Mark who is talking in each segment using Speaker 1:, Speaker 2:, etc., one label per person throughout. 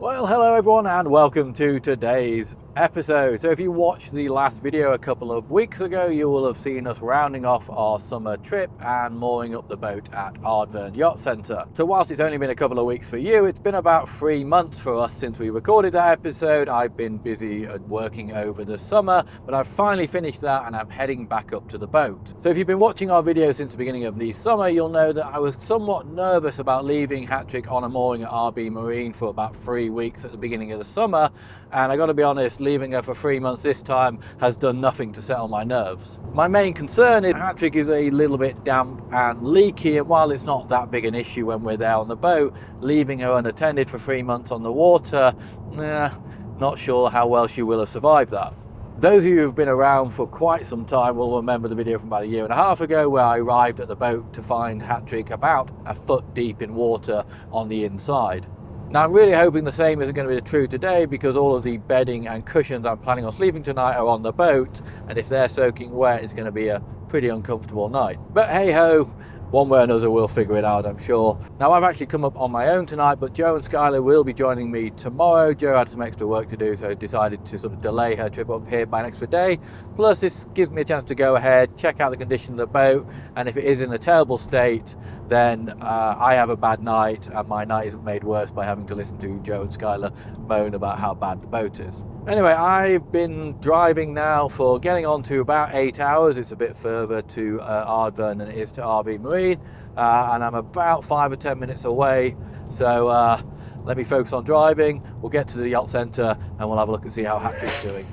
Speaker 1: Well, hello everyone and welcome to today's episode. So if you watched the last video a couple of weeks ago, you will have seen us rounding off our summer trip and mooring up the boat at Ardfern Yacht Centre. So whilst it's only been a couple of weeks for you, it's been about 3 months for us since we recorded that episode. I've been busy working over the summer, but I've finally finished that and I'm heading back up to the boat. So if you've been watching our videos since the beginning of the summer, you'll know that I was somewhat nervous about leaving Hattrick on a mooring at RB Marine for about 3 weeks at the beginning of the summer, and I got to be honest, leaving her for 3 months this time has done nothing to settle my nerves. My main concern is Hattrick is a little bit damp and leaky, and while it's not that big an issue when we're there on the boat, leaving her unattended for 3 months on the water, not sure how well she will have survived that. Those of you who've been around for quite some time will remember the video from about 1.5 years ago where I arrived at the boat to find Hattrick about a foot deep in water on the inside. Now I'm really hoping the same isn't going to be true today, because all of the bedding and cushions I'm planning on sleeping tonight are on the boat, and if they're soaking wet it's going to be a pretty uncomfortable night. But hey ho, one way or another we'll figure it out, I'm sure. Now I've actually come up on my own tonight, but Jo and Skylar will be joining me tomorrow. Jo had some extra work to do, so decided to sort of delay her trip up here by an extra day. Plus this gives me a chance to go ahead, check out the condition of the boat, and if it is in a terrible state, then I have a bad night, and my night isn't made worse by having to listen to Jo and Skylar moan about how bad the boat is. Anyway, I've been driving now for getting on to about 8 hours. It's a bit further to Ardfern than it is to RB Marine, and I'm about 5 or 10 minutes away. So let me focus on driving. We'll get to the yacht centre and we'll have a look and see how Hattrick's doing.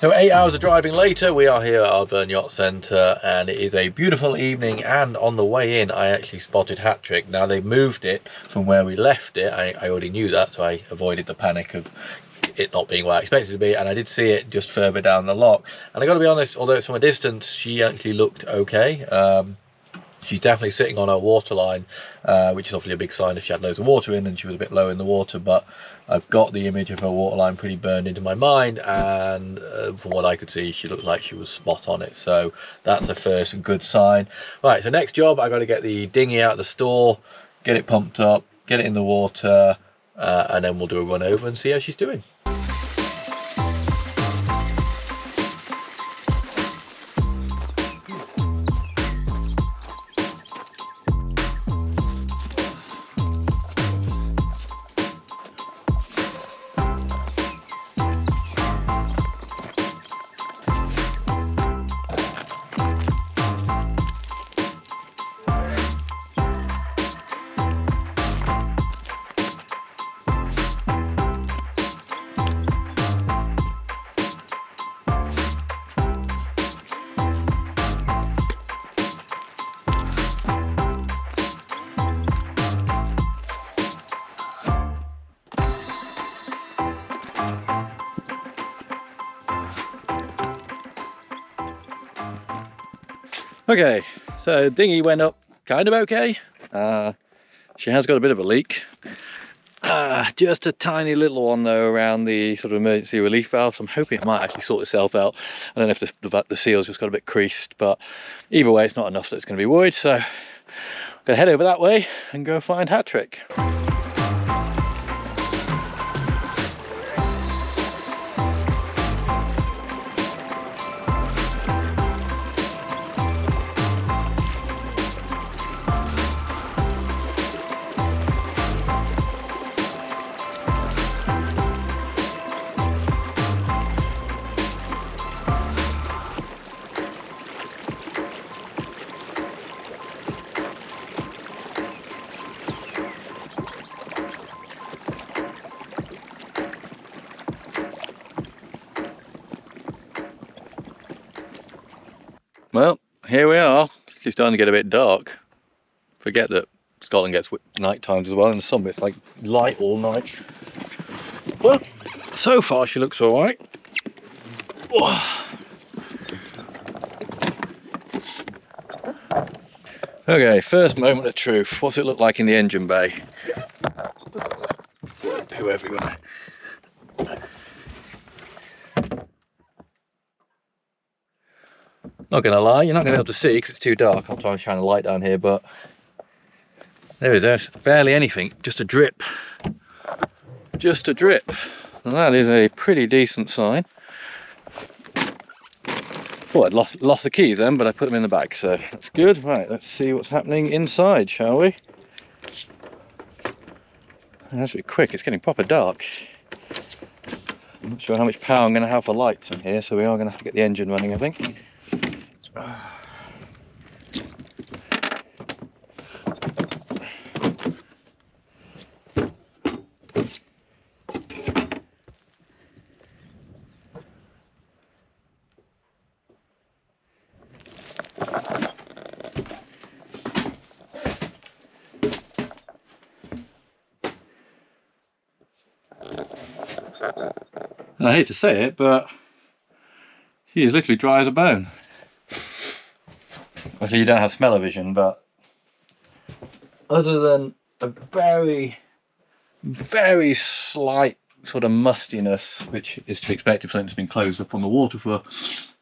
Speaker 1: So 8 hours of driving later, we are here at Ardfern Yacht Centre, and it is a beautiful evening, and on the way in I actually spotted Hattrick. Now they moved it from where we left it. I already knew that, so I avoided the panic of it not being where I expected it to be, and I did see it just further down the lock. And I got to be honest, although it's from a distance, she actually looked okay. She's definitely sitting on her waterline, which is obviously a big sign if she had loads of water in and she was a bit low in the water, but I've got the image of her waterline pretty burned into my mind, and from what I could see, she looked like she was spot on it, so that's the first good sign. Right, so next job, I got to get the dinghy out of the store, get it pumped up, get it in the water, and then we'll do a run over and see how she's doing. Okay, so dinghy went up kind of okay. She has got a bit of a leak. Just a tiny little one though around the sort of emergency relief valve, so I'm hoping it might actually sort itself out. I don't know if the seal's just got a bit creased, but either way it's not enough that it's going to be worried, so I'm going to head over that way and go find Hattrick. Well, here we are. It's starting to get a bit dark. Forget that Scotland gets night times as well, and some bits like light all night. Well, so far she looks all right. Okay, first moment of truth. What's it look like in the engine bay? Poo everywhere. Not gonna lie, you're not gonna be able to see because it's too dark. I'll try and shine a light down here, but there it is. Barely anything, just a drip. Just a drip. And that is a pretty decent sign. Thought I'd lost the keys then, but I put them in the bag, so that's good. Right, let's see what's happening inside, shall we? That's pretty quick, it's getting proper dark. I'm not sure how much power I'm going to have for lights in here, so we are going to have to get the engine running, I think. I hate to say it, but she is literally dry as a bone. Obviously you don't have smell-o-vision, but other than a very, very slight sort of mustiness, which is to be expected for something that's been closed up on the water for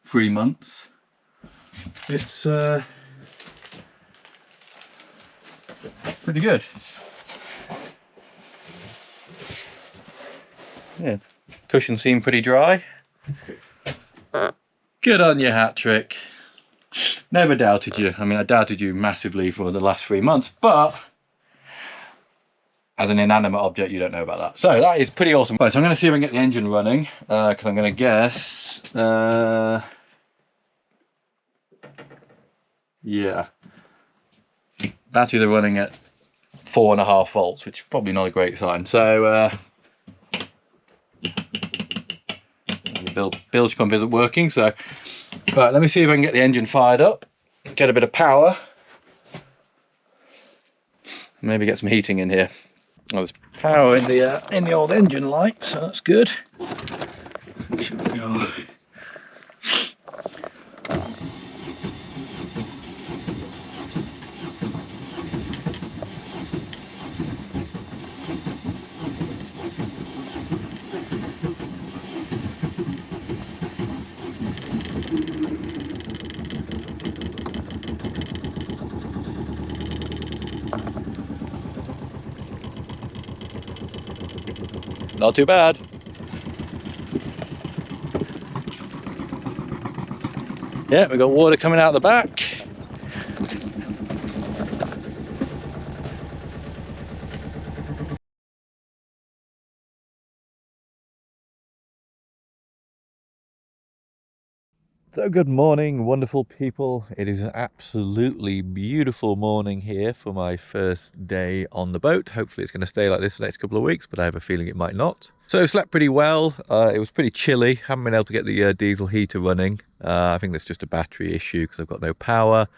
Speaker 1: 3 months, it's pretty good. Yeah, cushions seem pretty dry. Good on you, hat trick. Never doubted you. I mean, I doubted you massively for the last 3 months, but as an inanimate object, you don't know about that. So that is pretty awesome. Right, so I'm going to see if I can get the engine running, because I'm going to guess, yeah, batteries are running at 4.5 volts, which is probably not a great sign. So the bilge pump isn't working, so right, let me see if I can get the engine fired up, get a bit of power, maybe get some heating in here. Oh, there's power in the old engine light, so that's good. Should we go? Not too bad. Yeah, we've got water coming out the back. So good morning, wonderful people. It is an absolutely beautiful morning here for my first day on the boat. Hopefully it's going to stay like this for the next couple of weeks, but I have a feeling it might not. So slept pretty well. It was pretty chilly. Haven't been able to get the diesel heater running. I think that's just a battery issue because I've got no power.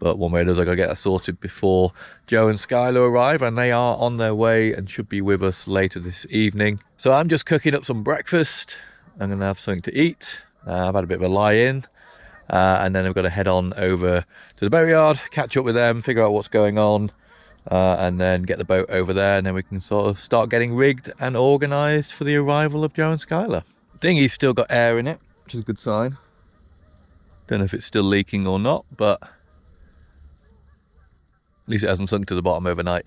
Speaker 1: But one way or another, I've got to get that sorted before Joe and Skylar arrive, and they are on their way and should be with us later this evening. So I'm just cooking up some breakfast. I'm going to have something to eat. I've had a bit of a lie-in, and then I've got to head on over to the boatyard, catch up with them, figure out what's going on, and then get the boat over there, and then we can sort of start getting rigged and organised for the arrival of Joe and Skylar. Dinghy's still got air in it, which is a good sign. Don't know if it's still leaking or not, but at least it hasn't sunk to the bottom overnight.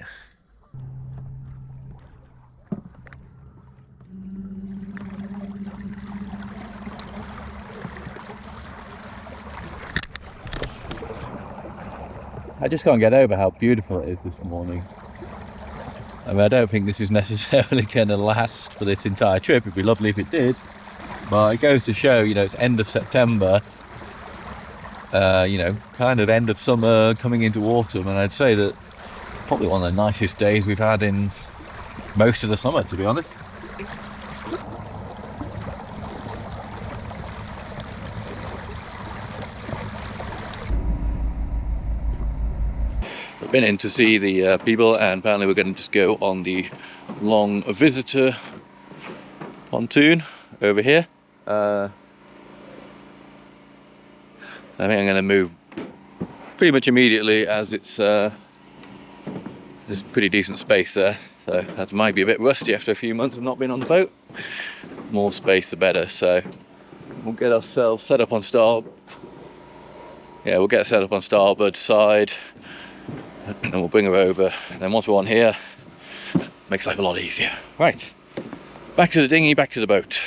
Speaker 1: I just can't get over how beautiful it is this morning. I mean, I don't think this is necessarily going to last for this entire trip. It'd be lovely if it did. But it goes to show, you know, it's end of September, you know, kind of end of summer, coming into autumn. And I'd say that probably one of the nicest days we've had in most of the summer, to be honest. I've been in to see the people, and apparently we're going to just go on the long visitor pontoon over here. I think I'm going to move pretty much immediately, as it's there's pretty decent space there, so that might be a bit rusty after a few months of not being on the boat. More space the better, so we'll get ourselves set up on we'll get set up on starboard side, and we'll bring her over, and then once we're on here, makes life a lot easier. Right, back to the dinghy, back to the boat.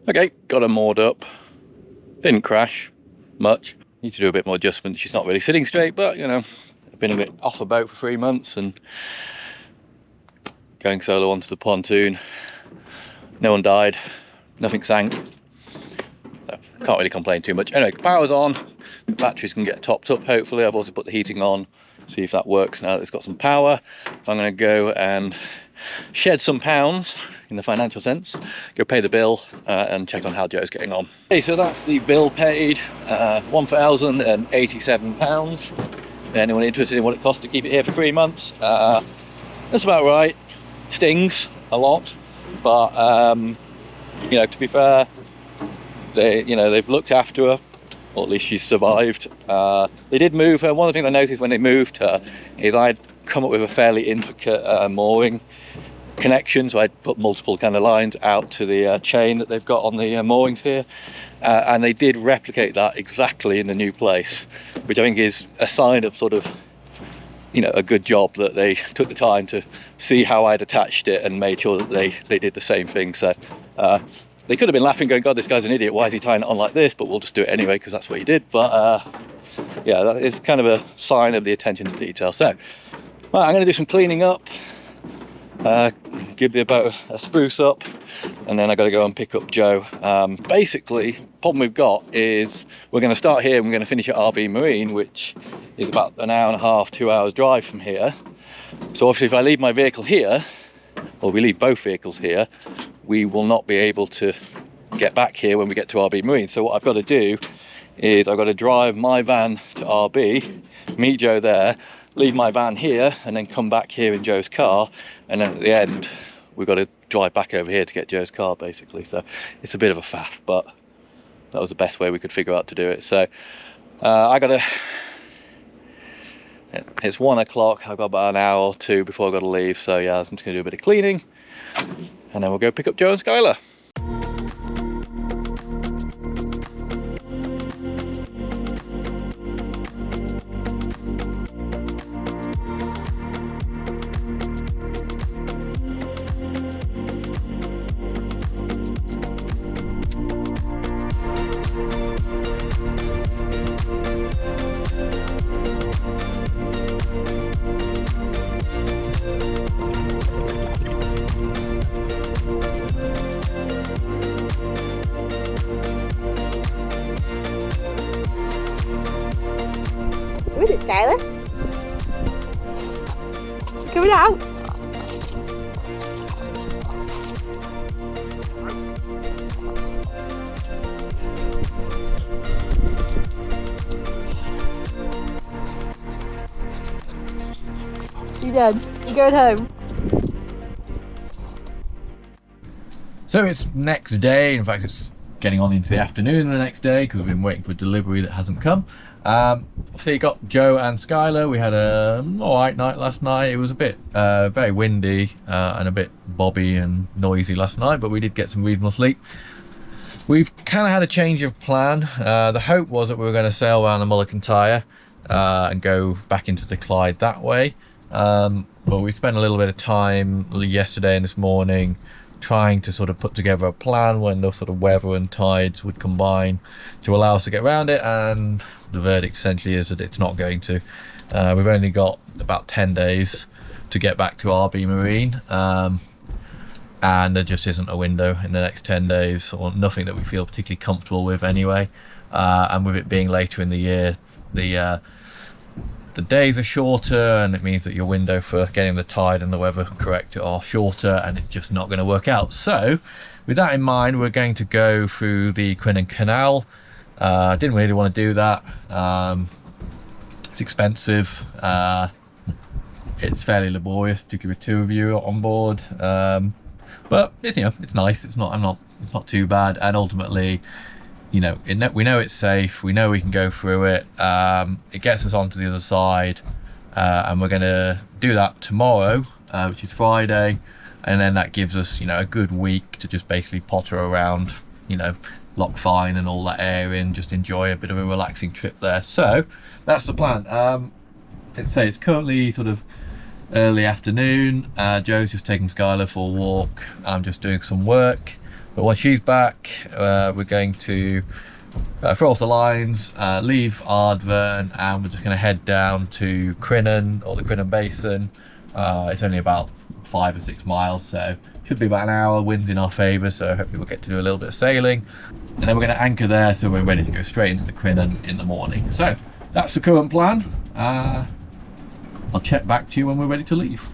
Speaker 1: Okay, got her moored up. Didn't crash much. Need to do a bit more adjustment. She's not really sitting straight, but you know, I've been a bit off the boat for 3 months and going solo onto the pontoon. No one died, nothing sank. So can't really complain too much. Anyway, power's on. The batteries can get topped up hopefully. I've also put the heating on, see if that works now that it's got some power. I'm going to go and shed some pounds in the financial sense, go pay the bill and check on how Joe's getting on. Okay, so that's the bill paid, £1,087. Anyone interested in what it costs to keep it here for 3 months? That's about right. Stings a lot, but you know, to be fair, they've looked after her, or at least she's survived. They did move her. One of the things I noticed when they moved her is I'd come up with a fairly intricate mooring connection, so I'd put multiple kind of lines out to the chain that they've got on the moorings here, and they did replicate that exactly in the new place, which I think is a sign of sort of, you know, a good job that they took the time to see how I'd attached it and made sure that they did the same thing. So they could have been laughing, going, God, this guy's an idiot, why is he tying it on like this? But we'll just do it anyway because that's what he did. But yeah, that is kind of a sign of the attention to detail. So well, I'm going to do some cleaning up, give the boat a spruce up, and then I got to go and pick up Joe. Basically, problem we've got is we're going to start here and we're going to finish at RB Marine, which is about an hour and a half, 2 hours drive from here. So obviously if I leave my vehicle here, or we leave both vehicles here, we will not be able to get back here when we get to RB Marine. So what I've got to do is I've got to drive my van to RB, meet Joe there, leave my van here, and then come back here in Joe's car, and then at the end we've got to drive back over here to get Joe's car basically. So it's a bit of a faff, but that was the best way we could figure out to do it. So it's 1 o'clock, I've got about an hour or two before I've got to leave, so yeah, I'm just going to do a bit of cleaning and then we'll go pick up Joe and Skylar.
Speaker 2: Who is it, Skylar? Coming out. You done? You going home?
Speaker 1: So it's next day, in fact it's getting on into the afternoon of the next day because we've been waiting for a delivery that hasn't come. So you got Joe and Skylar. We had a alright night last night. It was a bit very windy and a bit bobby and noisy last night, but we did get some reasonable sleep. We've kind of had a change of plan. The hope was that we were going to sail around the Mulligan Tyre and go back into the Clyde that way, but we spent a little bit of time yesterday and this morning trying to sort of put together a plan when the sort of weather and tides would combine to allow us to get around it, and the verdict essentially is that it's not going to. We've only got about 10 days to get back to RB Marine, and there just isn't a window in the next 10 days, or nothing that we feel particularly comfortable with anyway. And with it being later in the year, the days are shorter, and it means that your window for getting the tide and the weather correct are shorter, and it's just not going to work out. So with that in mind, we're going to go through the Krin Canal. I didn't really want to do that. It's expensive. It's fairly laborious, particularly with 2 of you on board. But it's, you know, it's nice. It's not too bad. And ultimately, you know, we know it's safe. We know we can go through it. It gets us onto the other side, and we're going to do that tomorrow, which is Friday, and then that gives us, you know, a good week to just basically potter around, you know, Loch Fyne and all that area, and just enjoy a bit of a relaxing trip there. So that's the plan. Let's say it's currently sort of early afternoon. Joe's just taking Skylar for a walk. I'm just doing some work. But when she's back, we're going to throw off the lines, leave Ardfern, and we're just going to head down to Krin, or the Krin Basin. It's only about 5 or 6 miles, so should be about an hour. Wind's in our favour, so hopefully we'll get to do a little bit of sailing. And then we're going to anchor there, so we're ready to go straight into the Krin in the morning. So that's the current plan. I'll check back to you when we're ready to leave.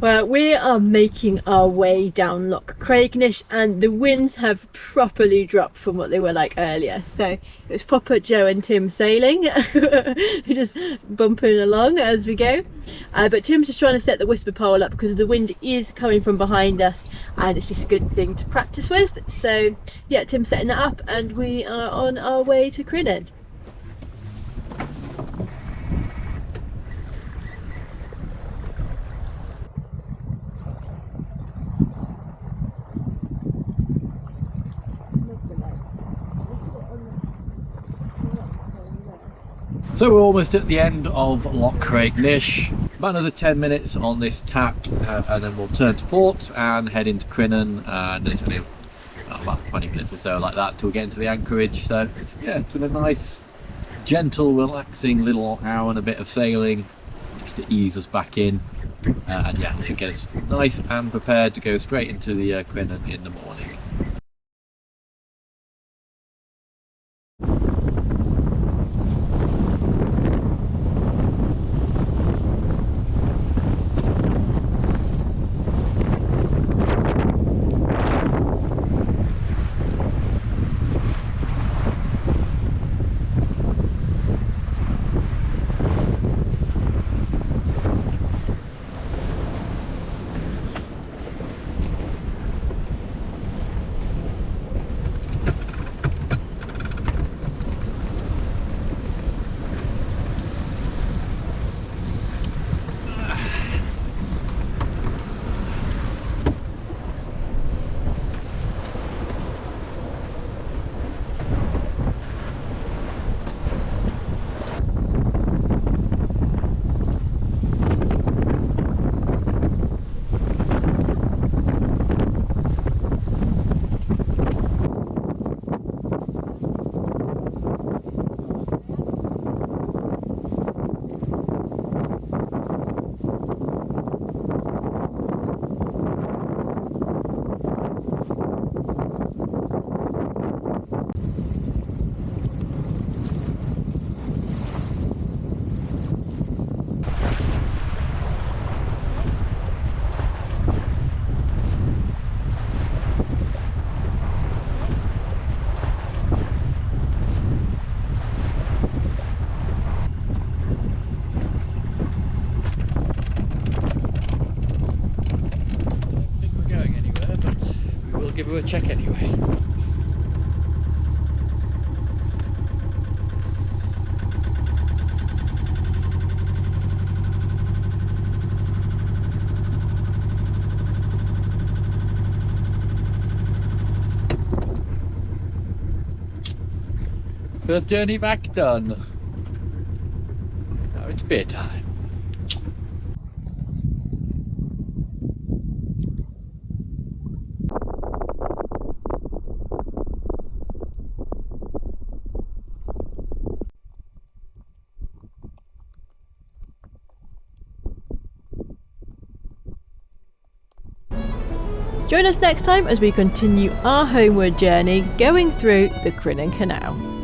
Speaker 2: Well, we are making our way down Loch Craignish, and the winds have properly dropped from what they were like earlier. So it was proper Joe and Tim sailing. We're just bumping along as we go. But Tim's just trying to set the whisper pole up because the wind is coming from behind us, and it's just a good thing to practice with. So yeah, Tim's setting that up, and we are on our way to Krin.
Speaker 1: So we're almost at the end of Loch Craignish. about another 10 minutes on this tap, and then we'll turn to port and head into Krin, and it's only about 20 minutes or so like that till we get into the anchorage. So yeah, it's been a nice, gentle, relaxing little hour and a bit of sailing just to ease us back in, and yeah, it should get us nice and prepared to go straight into the Krin in the morning. Give her a check anyway. First journey back done. Now it's beer time.
Speaker 2: Join us next time as we continue our homeward journey going through the Krin Canal.